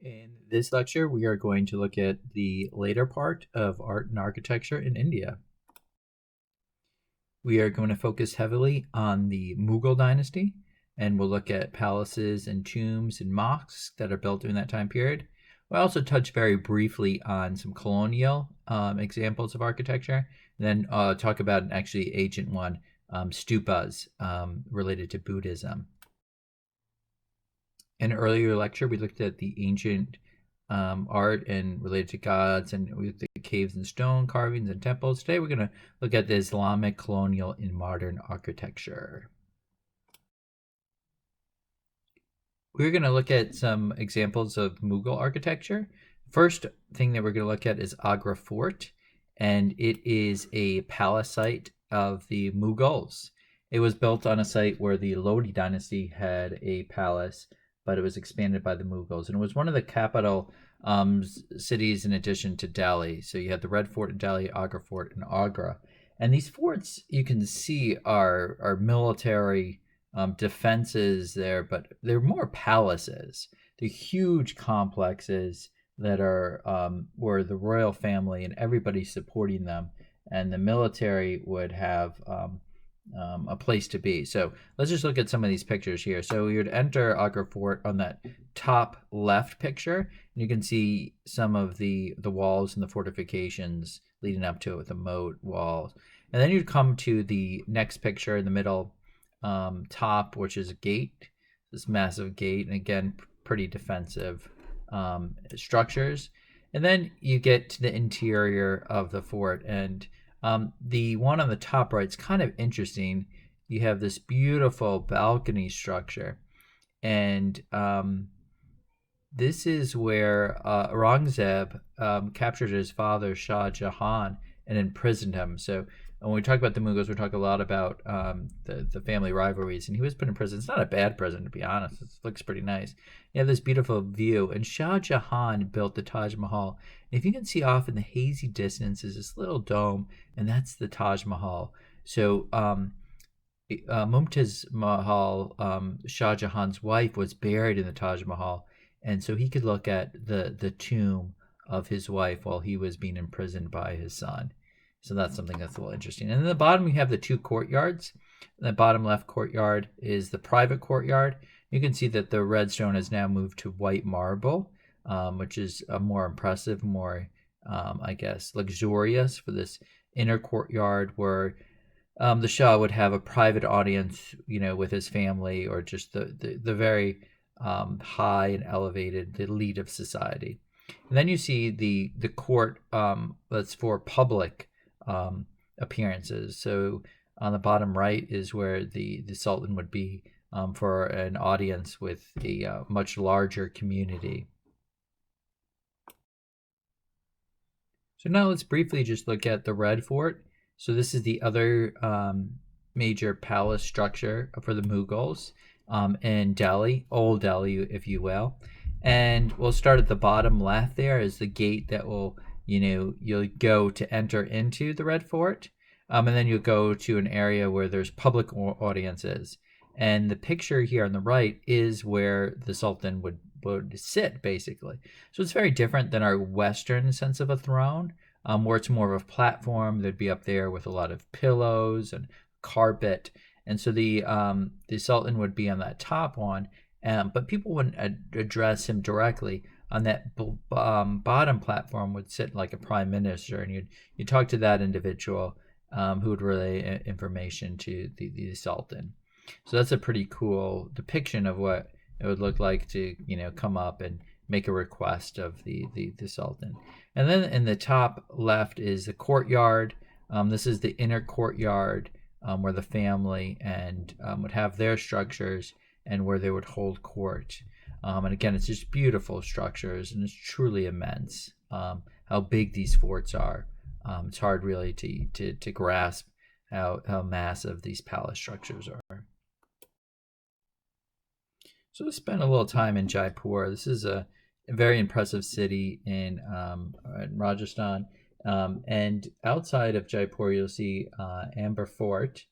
In this lecture, we are going to look at the later part of art and architecture in India. We are going to focus heavily on the Mughal dynasty, and we'll look at palaces and tombs and mosques that are built during that time period. We'll also touch very briefly on some colonial examples of architecture, and then talk about an actually ancient one, stupas, related to Buddhism. In an earlier lecture, we looked at the ancient art and related to gods, and we looked at caves and stone carvings and temples. Today, we're going to look at the Islamic, colonial, and modern architecture. We're going to look at some examples of Mughal architecture. First thing that we're going to look at is Agra Fort, and it is a palace site of the Mughals. It was built on a site where the Lodi dynasty had a palace, but it was expanded by the Mughals, and it was one of the capital cities in addition to Delhi. So you had the Red Fort in Delhi, Agra Fort in Agra, and these forts you can see are military defenses there, but they're more palaces. They're huge complexes that are where the royal family and everybody's supporting them, and the military would have a place to be. So let's just look at some of these pictures here. So you would enter Agra Fort on that top left picture, and you can see some of the walls and the fortifications leading up to it with the moat walls. And then you'd come to the next picture in the middle top, which is a gate, this massive gate, and again, pretty defensive structures. And then you get to the interior of the fort, and the one on the top right is kind of interesting. You have this beautiful balcony structure, and this is where Aurangzeb captured his father Shah Jahan and imprisoned him. So when we talk about the Mughals, we talk a lot about the family rivalries, and he was put in prison. It's not a bad prison, to be honest. It looks pretty nice. You have this beautiful view, and Shah Jahan built the Taj Mahal. And if you can see off in the hazy distance is this little dome, and that's the Taj Mahal. So Mumtaz Mahal, Shah Jahan's wife, was buried in the Taj Mahal, and so he could look at the tomb of his wife while he was being imprisoned by his son. So that's something that's a little interesting. And in the bottom, you have the two courtyards. The bottom left courtyard is the private courtyard. You can see that the red stone has now moved to white marble, which is a more impressive, more, I guess, luxurious for this inner courtyard where the Shah would have a private audience, with his family, or just the very high and elevated, the elite of society. And then you see the court that's for public appearances. So on the bottom right is where the Sultan would be for an audience with a much larger community. So now let's briefly just look at the Red Fort. So this is the other major palace structure for the Mughals in Delhi, Old Delhi, if you will. And we'll start at the bottom left. There is the gate that will, you'll go to enter into the Red Fort. And then you'll go to an area where there's public audiences. And the picture here on the right is where the Sultan would sit, basically. So it's very different than our Western sense of a throne, where it's more of a platform. They'd be up there with a lot of pillows and carpet. And so the Sultan would be on that top one, but people wouldn't address him directly. On that bottom platform would sit like a prime minister, and you'd talk to that individual who would relay information to the Sultan. So that's a pretty cool depiction of what it would look like to come up and make a request of the Sultan. And then in the top left is the courtyard. This is the inner courtyard where the family and would have their structures and where they would hold court. And again, it's just beautiful structures, and it's truly immense how big these forts are. It's hard really to grasp how massive these palace structures are. So let's spend a little time in Jaipur. This is a very impressive city in Rajasthan. And outside of Jaipur, you'll see Amber Fort.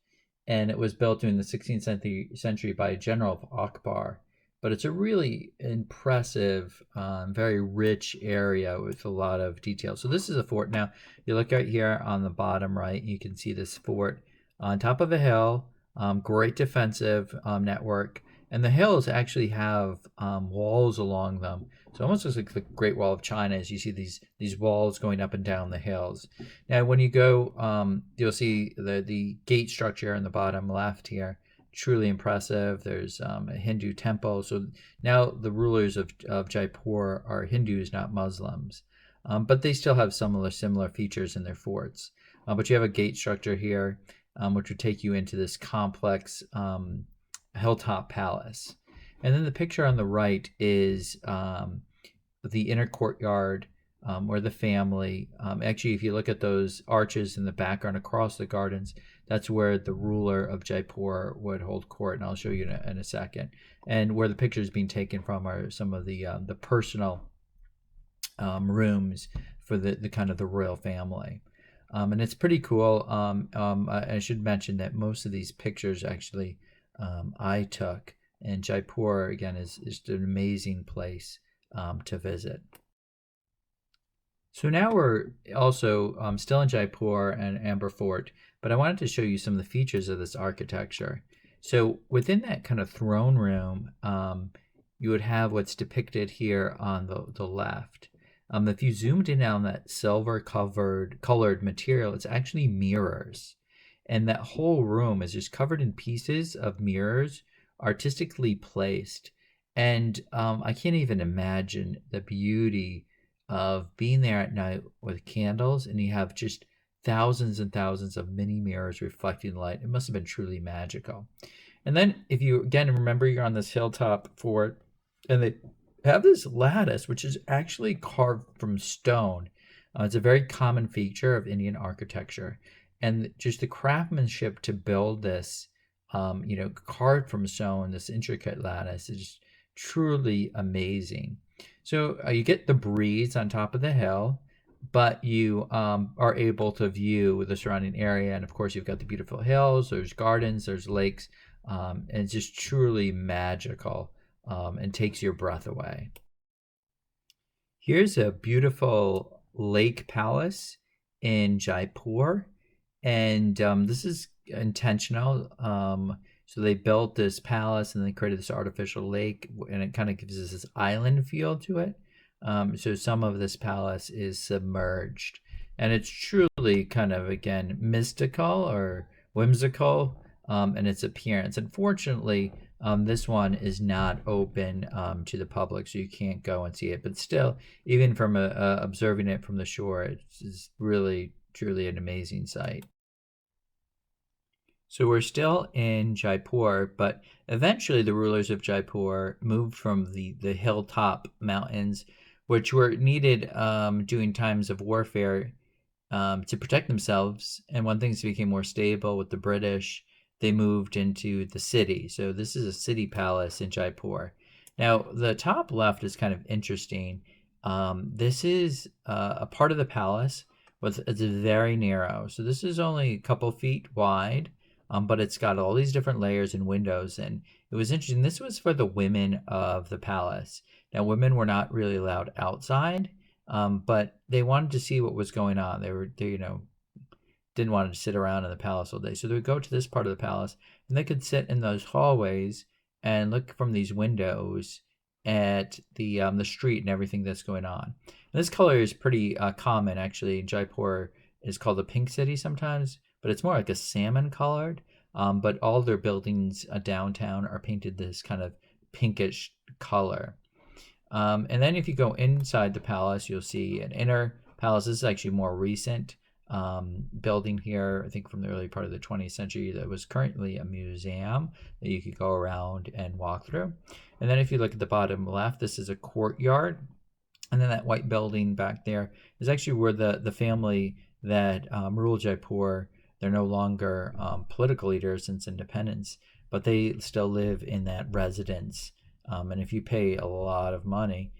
And it was built during the 16th century by a general of Akbar. but it's a really impressive, very rich area with a lot of detail. So this is a fort. Now, you look right here on the bottom right, you can see this fort on top of a hill, great defensive network. And the hills actually have walls along them. So it almost looks like the Great Wall of China as you see these walls going up and down the hills. Now, when you go, you'll see the gate structure in the bottom left here. Truly impressive. There's a Hindu temple. So now the rulers of Jaipur are Hindus, not Muslims. But they still have similar features in their forts. But you have a gate structure here, which would take you into this complex hilltop palace. And then the picture on the right is the inner courtyard where the family, actually, if you look at those arches in the background across the gardens, that's where the ruler of Jaipur would hold court, and I'll show you in a second. And where the picture is being taken from are some of the personal rooms for the kind of the royal family. And it's pretty cool. I should mention that most of these pictures actually I took, and Jaipur again is an amazing place to visit. So now we're also still in Jaipur and Amber Fort, but I wanted to show you some of the features of this architecture. So within that kind of throne room, you would have what's depicted here on the left. If you zoomed in on that silver colored material, it's actually mirrors. And that whole room is just covered in pieces of mirrors, artistically placed. And I can't even imagine the beauty of being there at night with candles, and you have just thousands and thousands of mini mirrors reflecting light. It must have been truly magical. And then if you again remember, you're on this hilltop fort, and they have this lattice which is actually carved from stone. It's a very common feature of Indian architecture, and just the craftsmanship to build this, carved from stone, this intricate lattice is just truly amazing. So you get the breeze on top of the hill, but you are able to view the surrounding area. And of course, you've got the beautiful hills, there's gardens, there's lakes, and it's just truly magical and takes your breath away. Here's a beautiful lake palace in Jaipur, and this is intentional. So they built this palace and they created this artificial lake, and it kind of gives us this island feel to it. So some of this palace is submerged, and it's truly kind of, again, mystical or whimsical in its appearance. Unfortunately, this one is not open to the public, so you can't go and see it. But still, even from observing it from the shore, it's really, truly an amazing sight. So we're still in Jaipur, but eventually the rulers of Jaipur moved from the hilltop mountains, which were needed during times of warfare to protect themselves. And when things became more stable with the British, they moved into the city. So this is a city palace in Jaipur. Now, the top left is kind of interesting. This is a part of the palace, it's very narrow. So this is only a couple feet wide. But it's got all these different layers and windows, and it was interesting. This was for the women of the palace. Now, women were not really allowed outside, but they wanted to see what was going on. They didn't want to sit around in the palace all day, so they would go to this part of the palace, and they could sit in those hallways and look from these windows at the street and everything that's going on. And this color is pretty common, actually. Jaipur is called the Pink City sometimes, but it's more like a salmon colored. But all their buildings downtown are painted this kind of pinkish color. And then if you go inside the palace, you'll see an inner palace. This is actually more recent building here, I think from the early part of the 20th century, that was currently a museum that you could go around and walk through. And then if you look at the bottom left, this is a courtyard. And then that white building back there is actually where the family that ruled Jaipur, they're no longer political leaders since independence, but they still live in that residence. And if you pay a lot of money,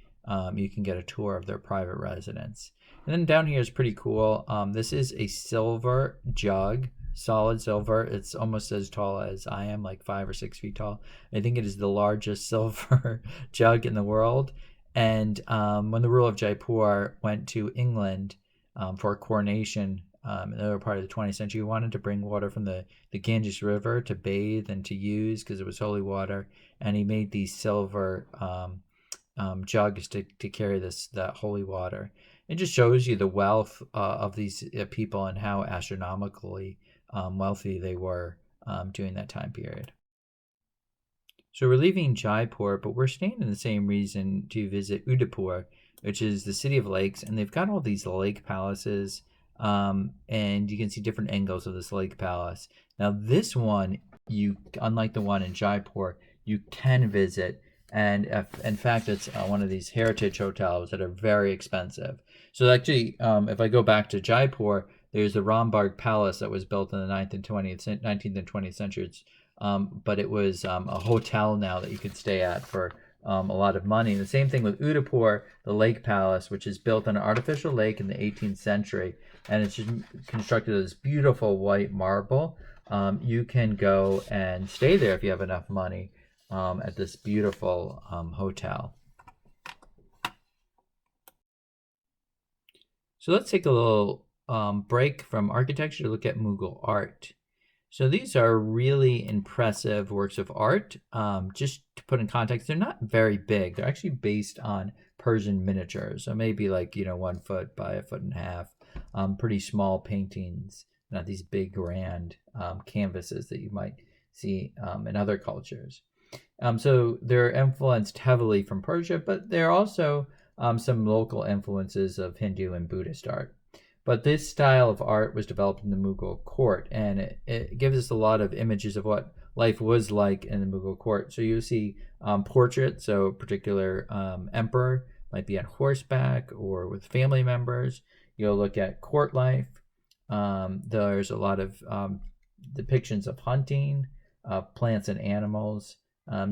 you can get a tour of their private residence. And then down here is pretty cool. This is a silver jug, solid silver. It's almost as tall as I am, like 5 or 6 feet tall. I think it is the largest silver jug in the world. And when the ruler of Jaipur went to England for a coronation in the early part of the 20th century, he wanted to bring water from the Ganges River to bathe and to use because it was holy water. And he made these silver jugs to carry that holy water. It just shows you the wealth of these people and how astronomically wealthy they were during that time period. So we're leaving Jaipur, but we're staying in the same reason to visit Udaipur, which is the city of lakes, and they've got all these lake palaces, and you can see different angles of this lake palace. Now this one, unlike the one in Jaipur, you can visit, and in fact, it's one of these heritage hotels that are very expensive. So actually, if I go back to Jaipur, there's the Rambarg Palace that was built in the 19th and 20th centuries. But it was a hotel now that you could stay at for a lot of money. And the same thing with Udaipur, the lake palace, which is built on an artificial lake in the 18th century, and it's just constructed of this beautiful white marble. You can go and stay there if you have enough money at this beautiful hotel. So let's take a little break from architecture to look at Mughal art. So these are really impressive works of art. Just to put in context, they're not very big. They're actually based on Persian miniatures. So maybe like, 1 foot by 1.5 foot. Pretty small paintings, not these big grand canvases that you might see in other cultures. So they're influenced heavily from Persia, but there are also some local influences of Hindu and Buddhist art. But this style of art was developed in the Mughal court, and it gives us a lot of images of what life was like in the Mughal court. So you see portraits, so a particular emperor might be on horseback or with family members. You'll look at court life. There's a lot of depictions of hunting, plants and animals.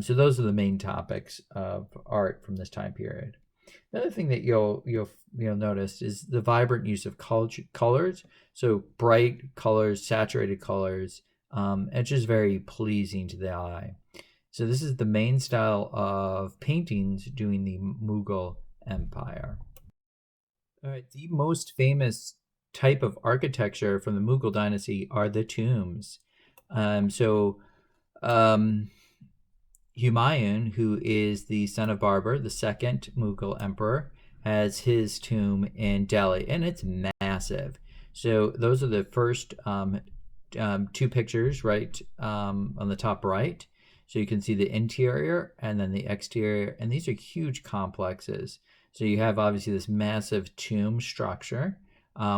So those are the main topics of art from this time period. The other thing that you'll notice is the vibrant use of colors. So bright colors, saturated colors. It's just very pleasing to the eye. So this is the main style of paintings during the Mughal Empire. All right, the most famous type of architecture from the Mughal dynasty are the tombs. Humayun, who is the son of Babur, the second Mughal emperor, has his tomb in Delhi, and it's massive. So those are the first two pictures, right, on the top right. So you can see the interior and then the exterior, and these are huge complexes. So you have obviously this massive tomb structure,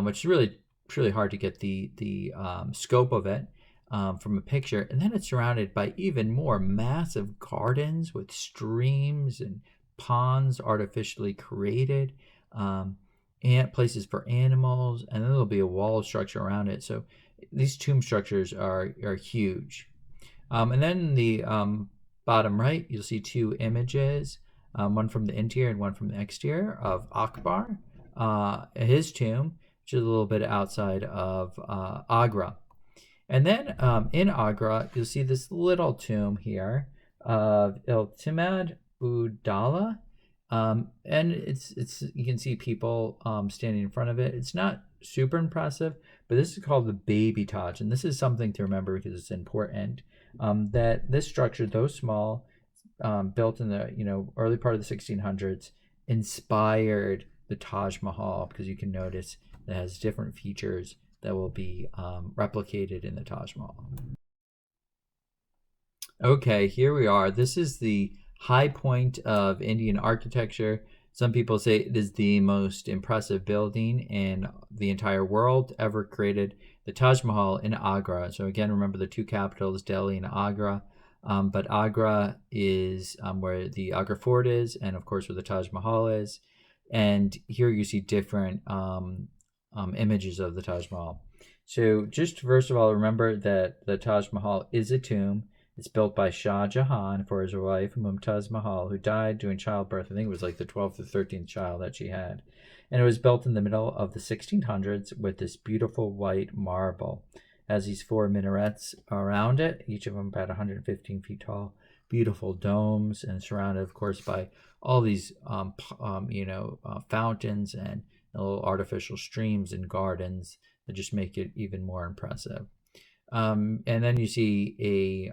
which is really hard to get the scope of it from a picture. And then it's surrounded by even more massive gardens with streams and ponds artificially created, and places for animals, and then there'll be a wall structure around it. So these tomb structures are huge. And then in the bottom right, you'll see two images, one from the interior and one from the exterior of Akbar, his tomb, which is a little bit outside of Agra. And then in Agra, you'll see this little tomb here of Iltimad Udala. And it's you can see people standing in front of it. It's not super impressive, but this is called the Baby Taj, and this is something to remember because it's important. That this structure, though small, built in the early part of the 1600s, inspired the Taj Mahal, because you can notice it has different features that will be replicated in the Taj Mahal. Okay, here we are. This is the high point of Indian architecture. Some people say it is the most impressive building in the entire world ever created, the Taj Mahal in Agra. So again, remember the two capitals, Delhi and Agra. But Agra is where the Agra Fort is, and of course where the Taj Mahal is. And here you see different images of the Taj Mahal. So just first of all, remember that the Taj Mahal is a tomb. It's built by Shah Jahan for his wife Mumtaz Mahal, who died during childbirth. I think it was like the 12th or 13th child that she had. And it was built in the middle of the 1600s with this beautiful white marble. It has these four minarets around it, each of them about 115 feet tall. Beautiful domes, and surrounded, of course, by all these, fountains and little artificial streams and gardens that just make it even more impressive. And then you see a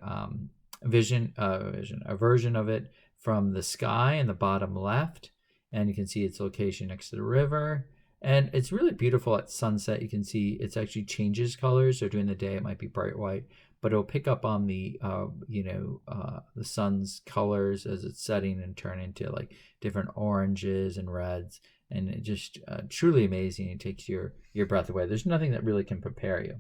version of it from the sky in the bottom left, and you can see its location next to the river. And it's really beautiful at sunset. You can see it actually changes colors. So during the day, it might be bright white, but it'll pick up on the the sun's colors as it's setting and turn into like different oranges and reds, and it just truly amazing. It takes your breath away. There's nothing that really can prepare you.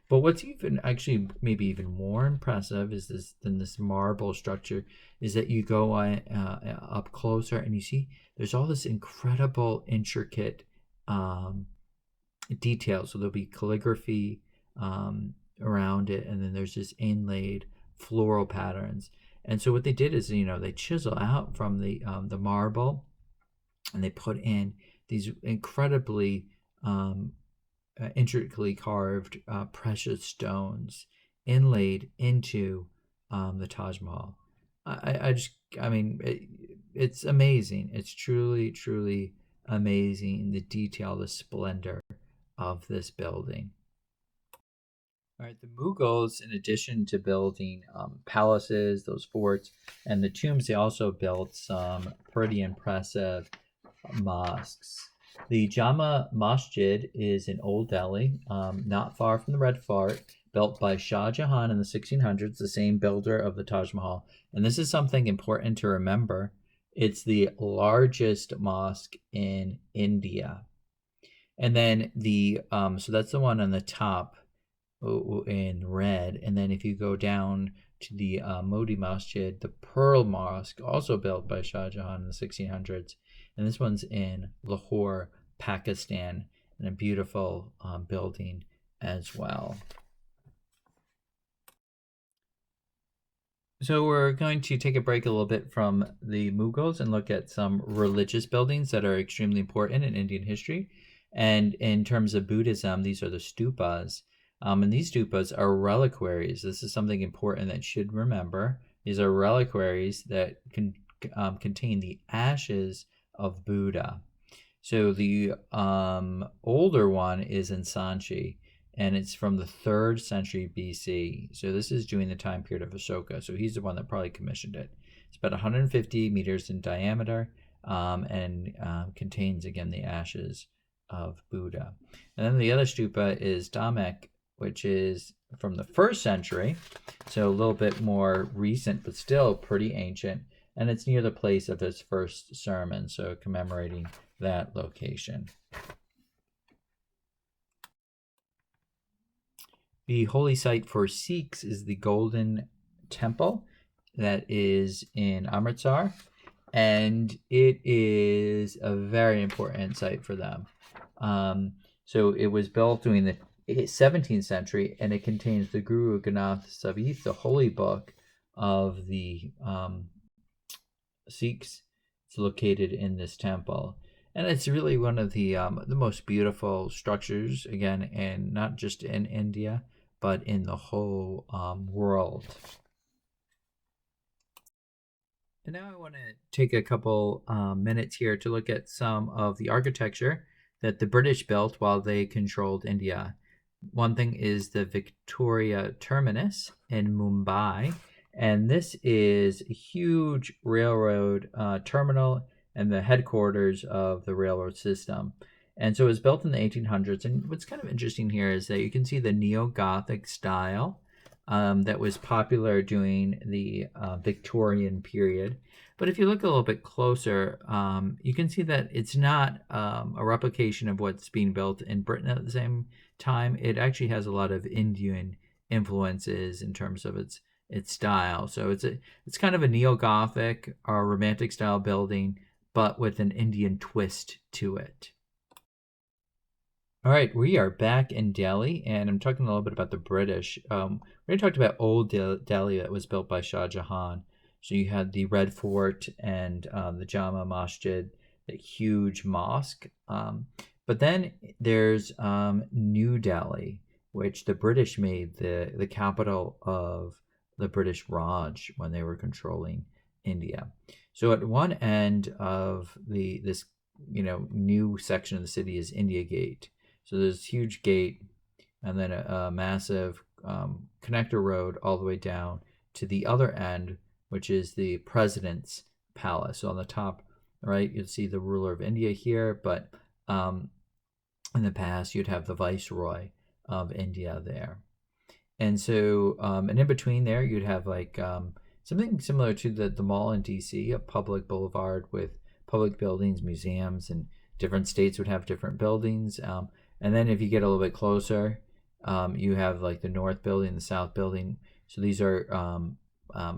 But what's even actually maybe even more impressive is this marble structure is that you go up closer and you see there's all this incredible intricate detail. So there'll be calligraphy around it, and then there's this inlaid floral patterns. And so what they did is they chisel out from the marble, and they put in these incredibly intricately carved precious stones inlaid into the Taj Mahal. It's amazing. It's truly amazing, the detail, the splendor of this building. All right, the Mughals, in addition to building palaces, those forts, and the tombs, they also built some pretty impressive mosques. The Jama Masjid is in Old Delhi, not far from the Red Fort, built by Shah Jahan in the 1600s, the same builder of the Taj Mahal. And this is something important to remember. It's the largest mosque in India. And then so that's the one on the top in red. And then if you go down to the Modi Masjid, the Pearl Mosque, also built by Shah Jahan in the 1600s. And this one's in Lahore, Pakistan, and a beautiful building as well. So we're going to take a break a little bit from the Mughals and look at some religious buildings that are extremely important in Indian history. And in terms of Buddhism, these are the stupas. And these stupas are reliquaries. This is something important that you should remember. These are reliquaries that contain the ashes of Buddha. So the older one is in Sanchi, and it's from the 3rd century BC. So this is during the time period of Ashoka. So he's the one that probably commissioned it. It's about 150 meters in diameter, and contains, again, the ashes of Buddha. And then the other stupa is Dhamek, which is from the 1st century. So a little bit more recent, but still pretty ancient. And it's near the place of his first sermon, so commemorating that location. The holy site for Sikhs is the Golden Temple that is in Amritsar, and it is a very important site for them. So it was built during the 17th century, and it contains the Guru Granth Sahib, the holy book of the Sikhs. It's located in this temple, and it's really one of the most beautiful structures, again, and not just in India, but in the whole world. And now I want to take a couple minutes here to look at some of the architecture that the British built while they controlled India. One thing is the Victoria Terminus in Mumbai, and this is a huge railroad terminal and the headquarters of the railroad system. And so it was built in the 1800s. And what's kind of interesting here is that you can see the neo-Gothic style that was popular during the Victorian period. But if you look a little bit closer, you can see that it's not a replication of what's being built in Britain at the same time. It actually has a lot of Indian influences in terms of its style. So it's kind of a neo-Gothic or romantic style building, but with an Indian twist to it. All right, we are back in Delhi, and I'm talking a little bit about the British. We already talked about old Delhi that was built by Shah Jahan. So you had the Red Fort and the Jama Masjid, the huge mosque. But then there's New Delhi, which the British made the capital of the British Raj when they were controlling India. So at one end of the this new section of the city is India Gate. So there's this huge gate, and then a massive connector road all the way down to the other end, which is the president's palace. So on the top right, you'll see the ruler of India here, but um, in the past you'd have the viceroy of India there. And so, and in between there, you'd have like something similar to the mall in DC, a public boulevard with public buildings, museums, and different states would have different buildings. And then if you get a little bit closer, you have like the North Building, the South Building. So these are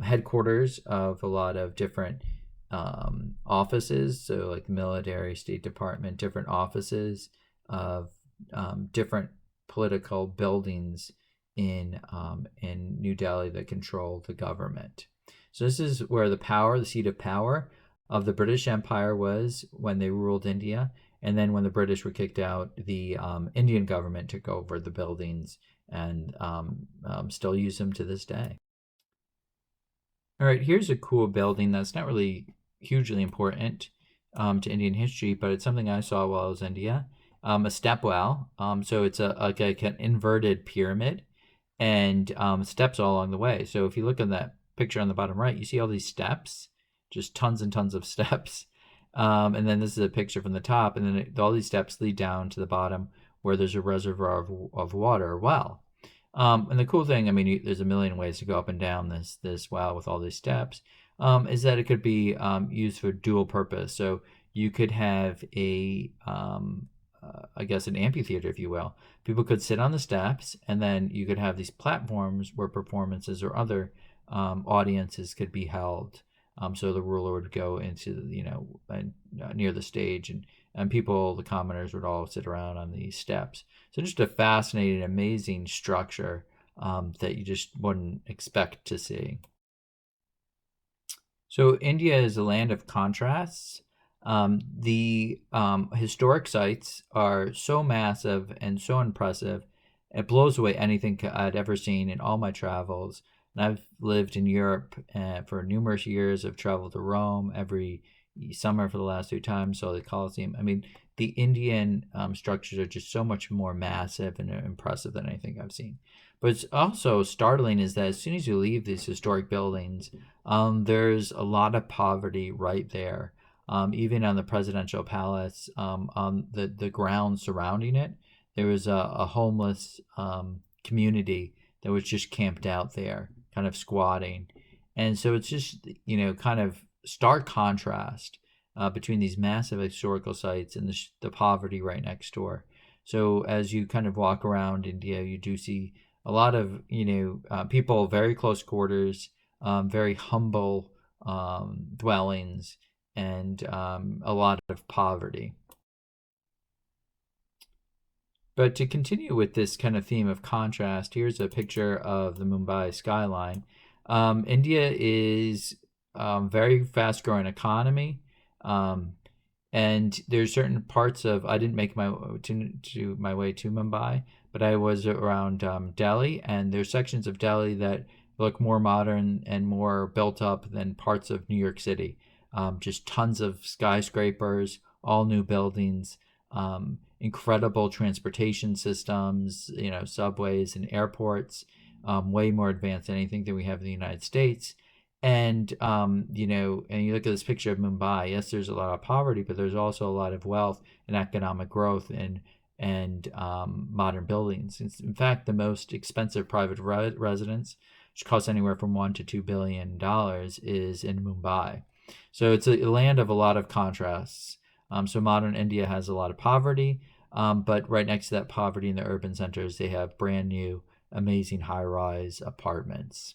headquarters of a lot of different offices. So like the military, State Department, different offices of different political buildings in New Delhi that control the government. So this is where the seat of power of the British Empire was when they ruled India, and then when the British were kicked out, the Indian government took over the buildings and still use them to this day. All right, here's a cool building that's not really hugely important to Indian history, but it's something I saw while I was in India. A stepwell. So it's like an inverted pyramid, and steps all along the way. So if you look at that picture on the bottom right, you see all these steps, just tons and tons of steps. And then this is a picture from the top, and then all these steps lead down to the bottom where there's a reservoir of water or well. And the cool thing, I mean, there's a million ways to go up and down this well with all these steps, is that it could be used for dual purpose. So you could have I guess, an amphitheater, if you will. People could sit on the steps, and then you could have these platforms where performances or other audiences could be held. So the ruler would go into, near the stage, and people, the commoners, would all sit around on these steps. So just a fascinating, amazing structure that you just wouldn't expect to see. So India is a land of contrasts. The historic sites are so massive and so impressive. It blows away anything I'd ever seen in all my travels. And I've lived in Europe for numerous years. I've traveled to Rome every summer for the last 2 times, so the Colosseum. I mean, the Indian structures are just so much more massive and impressive than anything I've seen. But it's also startling is that as soon as you leave these historic buildings, there's a lot of poverty right there. Even on the presidential palace, on the grounds surrounding it, there was a homeless community that was just camped out there, kind of squatting. And so it's just, kind of stark contrast between these massive historical sites and the poverty right next door. So as you kind of walk around India, you do see a lot of, people, very close quarters, very humble dwellings, and a lot of poverty. But to continue with this kind of theme of contrast, here's a picture of the Mumbai skyline. India is very fast growing economy. And there's certain parts of, I didn't make my way to Mumbai, but I was around Delhi, and there's sections of Delhi that look more modern and more built up than parts of New York City. Just tons of skyscrapers, all new buildings, incredible transportation systems, subways and airports, way more advanced than anything that we have in the United States. And and you look at this picture of Mumbai. Yes, there's a lot of poverty, but there's also a lot of wealth and economic growth and modern buildings. In fact, the most expensive private residence, which costs anywhere from $1 to $2 billion, is in Mumbai. So it's a land of a lot of contrasts. So modern India has a lot of poverty, but right next to that poverty in the urban centers, they have brand new, amazing high-rise apartments.